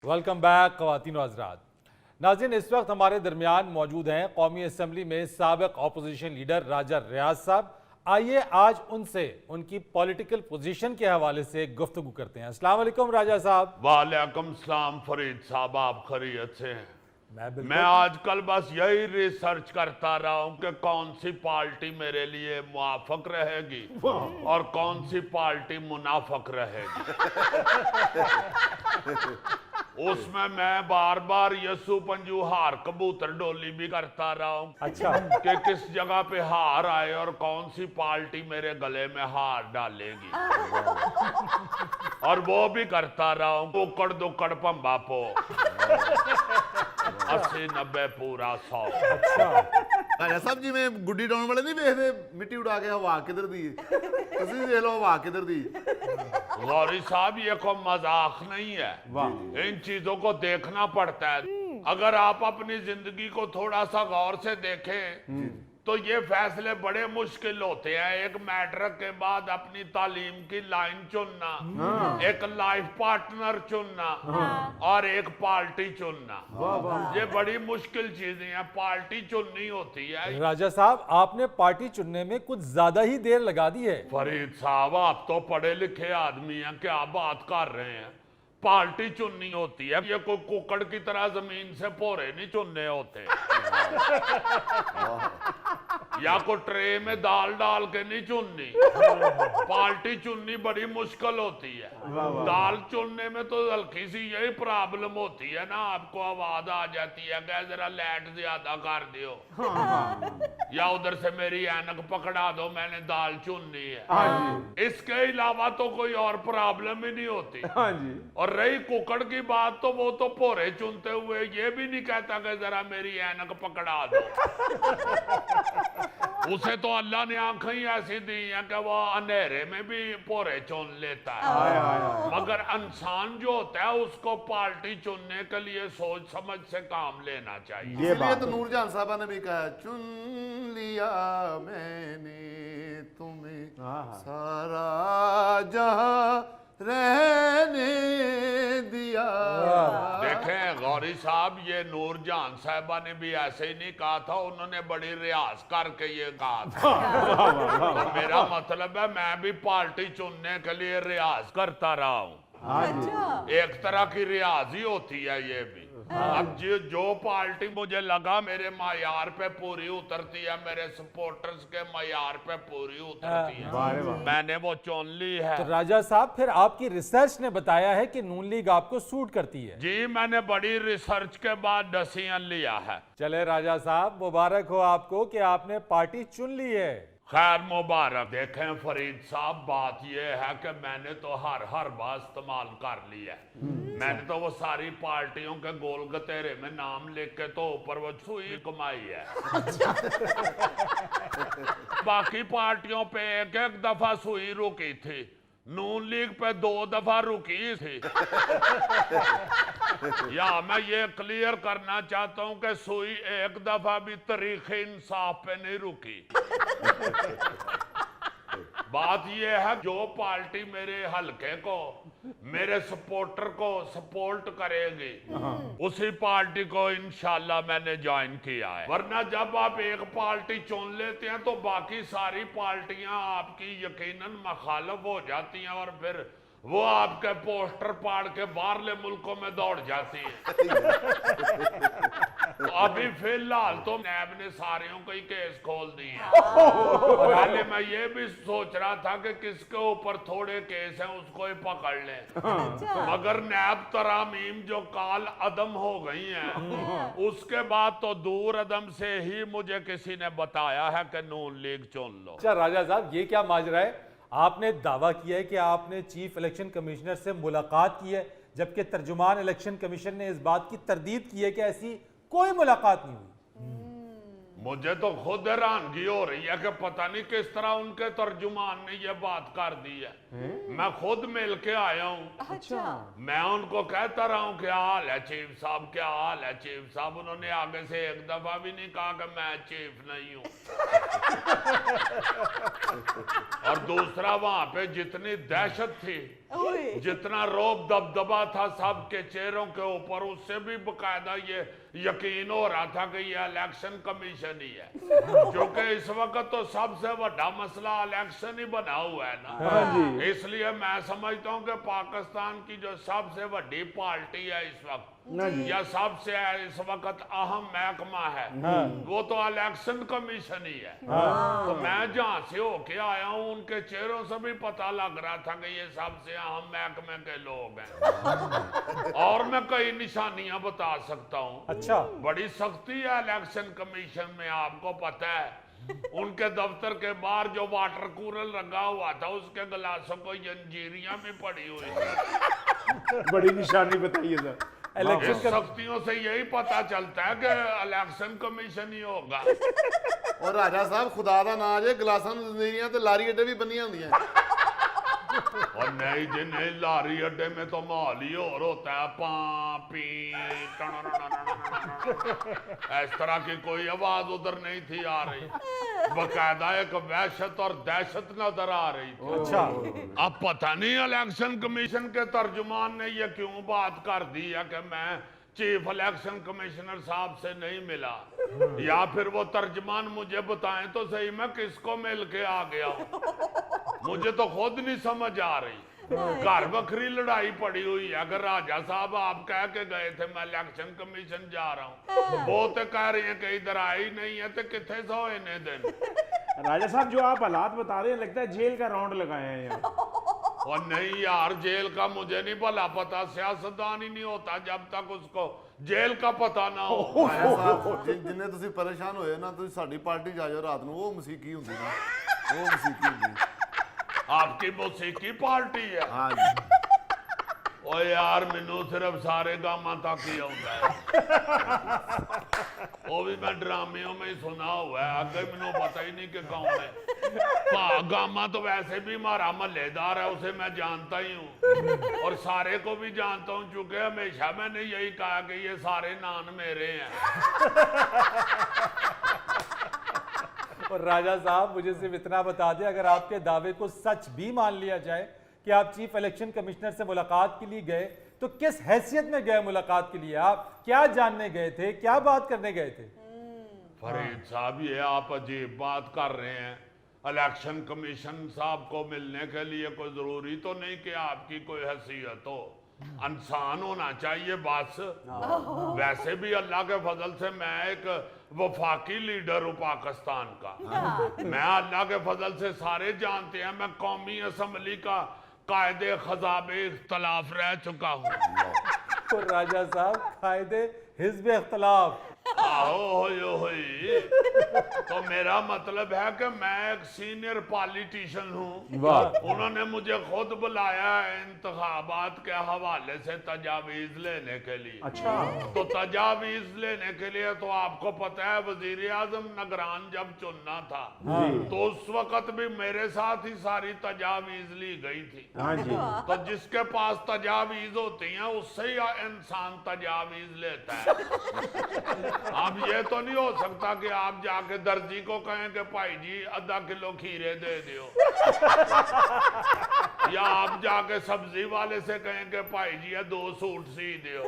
Welcome back ख़वातीन व हज़रात। नाज़रीन, इस वक्त हमारे दरमियान मौजूद हैं कौमी असम्बली में साबिक़ अपोजिशन लीडर राजा रियाज साहब। आइए आज उनसे उनकी पॉलिटिकल पोजीशन के हवाले से गुफ्तगू करते हैं। अस्सलाम वालेकुम राजा साहब। वालेकुम सलाम फरीद साहब, आप खैरियत से हैं? मैं मैं आजकल बस यही रिसर्च करता रहा हूँ कि कौन सी पार्टी मेरे लिए मुआफक रहेगी और कौन सी पार्टी मुनाफक रहेगी। उसमें मैं बार बार यसु पंजू हार कबूतर डोली भी करता रहा हूँ। अच्छा, कि किस जगह पे हार आए और कौन सी पार्टी मेरे गले में हार डालेगी। और वो भी करता रहा हूँ उकड़ दुकड़ पंबा पो 80-90 पूरा 100। ਰਾਜਾ ਸਾਹਿਬ ਜਿਵੇਂ ਗੁੱਡੀ ਡਾਉਣ ਵਾਲੇ ਨਹੀਂ ਵੇਖਦੇ ਮਿੱਟੀ ਉਡਾ ਕੇ ਹਵਾ ਕਿੱਧਰ ਦੀ ਤੁਸੀਂ ਦੇਖ ਲਓ ਹਵਾ ਕਿੱਧਰ ਦੀ। गौरी साहब ये कोई मजाक नहीं है, इन चीजों को देखना पड़ता है। अगर आप अपनी जिंदगी को थोड़ा सा गौर से देखें तो ये फैसले बड़े मुश्किल होते हैं। एक मैट्रिक के बाद अपनी तालीम की लाइन चुनना, एक लाइफ पार्टनर चुनना और एक पार्टी चुनना, ये बड़ी मुश्किल चीजें हैं। पार्टी चुननी होती है। राजा साहब आपने पार्टी चुनने में कुछ ज्यादा ही देर लगा दी है। फरीद साहब, आप तो पढ़े लिखे आदमी हैं, क्या बात कर रहे हैं? पार्टी चुननी होती है, ये कोई कुकड़ की तरह जमीन से पोरे नहीं चुनने होते। या कोई ट्रे में दाल डाल के नहीं चुननी। पार्टी चुननी बड़ी मुश्किल होती है। दाल चुनने में तो हल्की सी यही प्रॉब्लम होती है ना, आपको आवाज आ जाती है कि जरा लाइट ज्यादा कर दियो, या उधर से मेरी ऐनक पकड़ा दो, मैंने दाल चुननी है। इसके अलावा तो कोई और प्रॉब्लम ही नहीं होती। और रही कुकड़ की बात, तो वो तो पोरे चुनते हुए ये भी नहीं कहता कि जरा मेरी ऐनक पकड़ा दो। उसे तो अल्लाह ने आंखें ही ऐसी दी हैं कि वो अंधेरे में भी पोरे चुन लेता है। मगर इंसान जो होता है उसको पार्टी चुनने के लिए सोच समझ से काम लेना चाहिए। इसलिए तो नूरजहान साहबा ने भी कहा चुन लिया मैंने तुम्हें सारा जहां रहने दिया। देखें गौरी साहब, ये नूरजहान साहबा ने भी ऐसे ही नहीं कहा था, उन्होंने बड़ी रियाज करके ये कहा था। तो मेरा मतलब है मैं भी पार्टी चुनने के लिए रियाज करता रहा हूँ। एक तरह की रियाज ही होती है ये भी। अब जो पार्टी मुझे लगा मेरे मयार पे पूरी उतरती है, मेरे सपोर्टर्स के मयार पे पूरी उतरती है, मैंने वो चुन ली है। तो राजा साहब फिर आपकी रिसर्च ने बताया है कि नून लीग आपको सूट करती है। जी, मैंने बड़ी रिसर्च के बाद डिसीजन लिया है। चले राजा साहब, मुबारक हो आपको कि आपने पार्टी चुन ली है। खैर मुबारक। देखें फरीद साहब, बात यह है कि मैंने तो हर बार इस्तेमाल कर लिया है। मैंने तो वो सारी पार्टियों के गोल गतेरे में नाम लिख के तो ऊपर वो सुई कमाई है। बाकी पार्टियों पे एक एक दफा सुई रुकी थी, नून लीग पे 2 दफा रुकी थी। या मैं ये क्लियर करना चाहता हूं कि सुई एक दफा भी तरीके इंसाफ पे नहीं रुकी। बात ये है जो पार्टी मेरे हलके को, मेरे सपोर्टर को सपोर्ट करेगी, उसी पार्टी को इंशाल्लाह मैंने ज्वाइन किया है। वरना जब आप एक पार्टी चुन लेते हैं तो बाकी सारी पार्टियां आपकी यकीनन मुखालिफ हो जाती हैं और फिर वो आपके पोस्टर पाड़ के बाहरले मुल्कों में दौड़ जाती है। तो अभी फिलहाल तो नैब ने सारियों को ही केस खोल दिए। पहले मैं ये भी सोच रहा था कि किसके ऊपर थोड़े केस हैं उसको ही पकड़ लें, मगर नैब तरामीम जो काल अदम हो गई हैं, उसके बाद तो दूर अदम से ही मुझे किसी ने बताया है कि नून लीग चुन लो। अच्छा राजा साहब, ये क्या माजरा है? आपने दावा किया है कि आपने चीफ इलेक्शन कमिश्नर से मुलाकात की है, जबकि तर्जुमान इलेक्शन कमीशन ने इस बात की तरदीद की है कि ऐसी कोई मुलाकात नहीं हुई। मुझे तो खुद हैरानगी हो रही है कि पता नहीं किस तरह उनके तर्जुमान ने ये बात कर दी है। मैं खुद मिल के आया हूँ। अच्छा। मैं उनको कहता रहा हूँ क्या हाल है चीफ साहब, क्या हाल है चीफ साहब। उन्होंने आगे से एक दफा भी नहीं कहा कि मैं चीफ नहीं हूँ। और दूसरा, वहां पे जितनी दहशत थी जितना रोब दबदबा था सबके चेहरों के ऊपर, उससे भी बकायदा ये यकीन हो रहा था कि ये इलेक्शन कमीशन ही है, क्योंकि इस वक्त तो सबसे बड़ा मसला इलेक्शन ही बना हुआ है ना। इसलिए मैं समझता हूँ कि पाकिस्तान की जो सबसे बड़ी पार्टी है इस वक्त, या सबसे इस वक्त अहम महकमा है, वो तो इलेक्शन कमीशन ही है। तो मैं जहाँ से होके आया हूँ उनके चेहरों से भी पता लग रहा था कि ये सबसे अहम महकमे के लोग हैं। और मैं कई निशानियां बता सकता हूँ। अच्छा, बड़ी सख्ती है इलेक्शन कमीशन में, आपको पता है। उनके दफ्तर के बाहर जो वाटर कूलर लगा हुआ था, उसके गिलासों को जंजीरियां भी पड़ी हुई थी। बड़ी निशानी बताइए सर। इलेक्शन इस सख्तियों से यही पता चलता है कि इलेक्शन कमीशन ही होगा। और राजा साहब खुदा दा ना जे गिलासां नूं जंजीरियां ते लारी अड्डे भी बनियां होंदियां। और नहीं जी नहीं, लारी अड्डे में तो माहौल ही और होता है, पी इस तरह की कोई आवाज उधर नहीं थी आ रही, बकायदा एक वहशत और दहशत नजर आ रही थी। अच्छा, अब पता नहीं इलेक्शन कमीशन के तर्जुमान ने ये क्यों बात कर दी है कि मैं चीफ इलेक्शन कमिश्नर साहब से नहीं मिला, या फिर वो तर्जुमान मुझे बताएं तो सही मैं किसको मिल के आ गया हूं। मुझे तो खुद नहीं समझ आ रही। घर बखरी लड़ाई पड़ी हुई है। अगर राजा साहब आप कह के गए थे मैं इलेक्शन कमीशन जा रहा हूँ, वो तो कह रही है कि इधर आई नहीं है, तो कितने सौ इन्हें दिन। राजा साहब जो आप हालात बता रहे हैं, लगता है जेल का राउंड लगाए हैं यहाँ। और नहीं यार, जेल का मुझे नहीं भला पता, सियासतदान ही नहीं होता जब तक उसको जेल का पता ना हो। राजा साहब जिन्ने ਤੁਸੀਂ ਪਰੇਸ਼ਾਨ ਹੋਏ ਨਾ, ਤੁਸੀਂ ਸਾਡੀ ਪਾਰਟੀ ਜਾ ਜਾਓ ਰਾਤ ਨੂੰ, ਉਹ ਮਸੀਕੀ ਹੁੰਦੀ ਨਾ, ਉਹ ਮਸੀਕੀ ਹੁੰਦੀ। आपकी मौसीकी पार्टी है? हाँ जी। ओ यार मैनू सिर्फ सारे गामा तक ही आता है, वो भी मैं ड्रामियों में ही सुना हुआ है, आगे मैनू पता ही नहीं कि कौन है। गामा तो वैसे भी हमारा महल्लेदार है, उसे मैं जानता ही हूँ और सारे को भी जानता हूँ, चूंकि हमेशा मैंने यही कहा कि ये सारे नान मेरे हैं। और राजा साहब मुझे सिर्फ इतना बता दें, अगर आपके दावे को सच भी मान लिया जाए कि आप चीफ इलेक्शन कमिश्नर से मुलाकात के लिए गए, तो किस हैसियत में गए मुलाकात के लिए? आप क्या जानने गए थे, क्या बात करने गए थे? फरीद साहब ये आप अजीब बात कर रहे हैं। इलेक्शन कमीशन साहब को मिलने के लिए कोई जरूरी तो नहीं कि आपकी कोई हैसियत हो, इंसान होना चाहिए बस। वैसे भी अल्लाह के फजल से मैं एक वफाकी लीडर हूँ पाकिस्तान का। मैं अल्लाह के फजल से सारे जानते हैं, मैं कौमी असम्बली का कायदे खजाबे इख्तलाफ रह चुका हूँ। तो राजा साहब कायदे हिज़्ब इख्तलाफ, होई। तो मेरा मतलब है कि मैं एक सीनियर पॉलिटिशियन हूँ। उन्होंने मुझे खुद बुलाया इंतखाबात के हवाले से तजावीज लेने के लिए। अच्छा, तो तजावीज लेने के लिए तो आपको पता है वजीर आजम निगरान जब चुनना था, तो उस वक्त भी मेरे साथ ही सारी तजावीज ली गई थी। हाँ जी। तो जिसके पास तजावीज होती हैं उससे ही इंसान तजावीज लेता है। अब ये तो नहीं हो सकता कि आप जाके दर्जी को कहें कि भाई जी आधा किलो खीरे दे दो, या आप जाके सब्जी वाले से कहें कि भाई जी 2 सूट सी दो।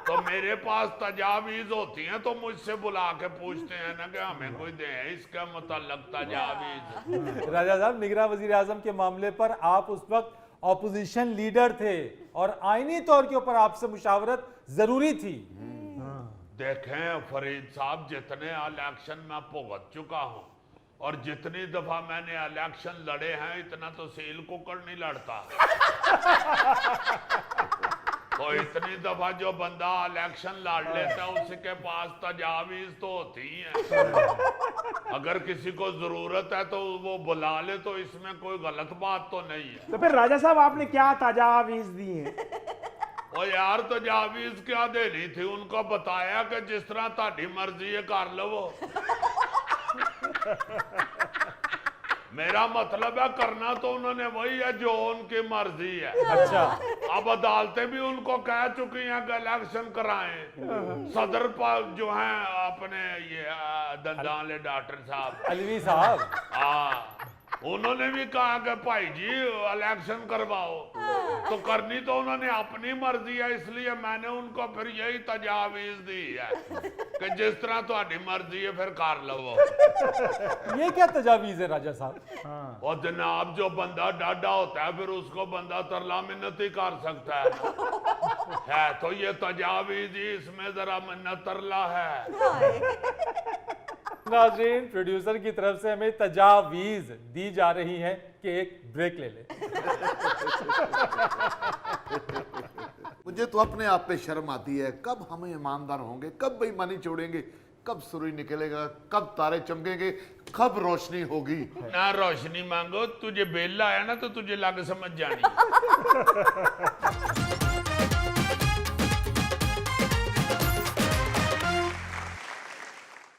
तो मेरे पास तजावीज होती हैं तो मुझसे बुला के पूछते हैं ना कि हमें कोई दे इसका मतलब तजावीज। राजा साहब निगरान वजीर आजम के मामले पर आप उस वक्त ऑपोजिशन लीडर थे और आईनी तौर के ऊपर आपसे मुशावरत जरूरी थी। देखें फरीद साहब, जितने इलेक्शन में भुगत चुका हूं और जितनी दफा मैंने इलेक्शन लड़े हैं, इतना तो सील कुकड़ नहीं लड़ता। तो इतनी दफा जो बंदा इलेक्शन लड़ लेता है उसके पास तजावीज तो होती ही है। अगर किसी को जरूरत है तो वो बुला ले, तो इसमें कोई गलत बात तो नहीं है। तो फिर राजा साहब आपने क्या तजावीज दी हैं? ओ यार तजावीज क्या देनी थी, उनको बताया कि जिस तरह ताड़ी मर्जी है कर लो। मेरा मतलब है करना तो उन्होंने वही है जो उनकी मर्जी है। अच्छा, अब अदालतें भी उनको कह चुकी हैं कि इलेक्शन कराएं। सदर जो हैं अपने ये दंदाले डॉक्टर साहब अलवी साहब, हाँ, उन्होंने भी कहा कि भाई जी इलेक्शन करवाओ, तो करनी तो उन्होंने अपनी मर्जी है, इसलिए मैंने उनको फिर यही तजावीज दी है कि जिस तरह तुम्हारी मर्जी है फिर कर लो। ये क्या तजावीज है राजा साहब? और जनाब जो बंदा डाढ़ा होता है फिर उसको बंदा तरला मिन्नत ही कर सकता है तो ये तजावीज ही, इसमें जरा मिन्नत तरला है। नाज़रीन, प्रोड्यूसर की तरफ से हमें तजावीज दी जा रही हैं कि एक ब्रेक ले ले। मुझे तो अपने आप पे शर्म आती है, कब हम ईमानदार होंगे, कब बेईमानी छोड़ेंगे, कब सुरई निकलेगा, कब तारे चमकेंगे, कब रोशनी होगी। ना रोशनी मांगो, तुझे बेला है ना तो तुझे लग समझ जानी।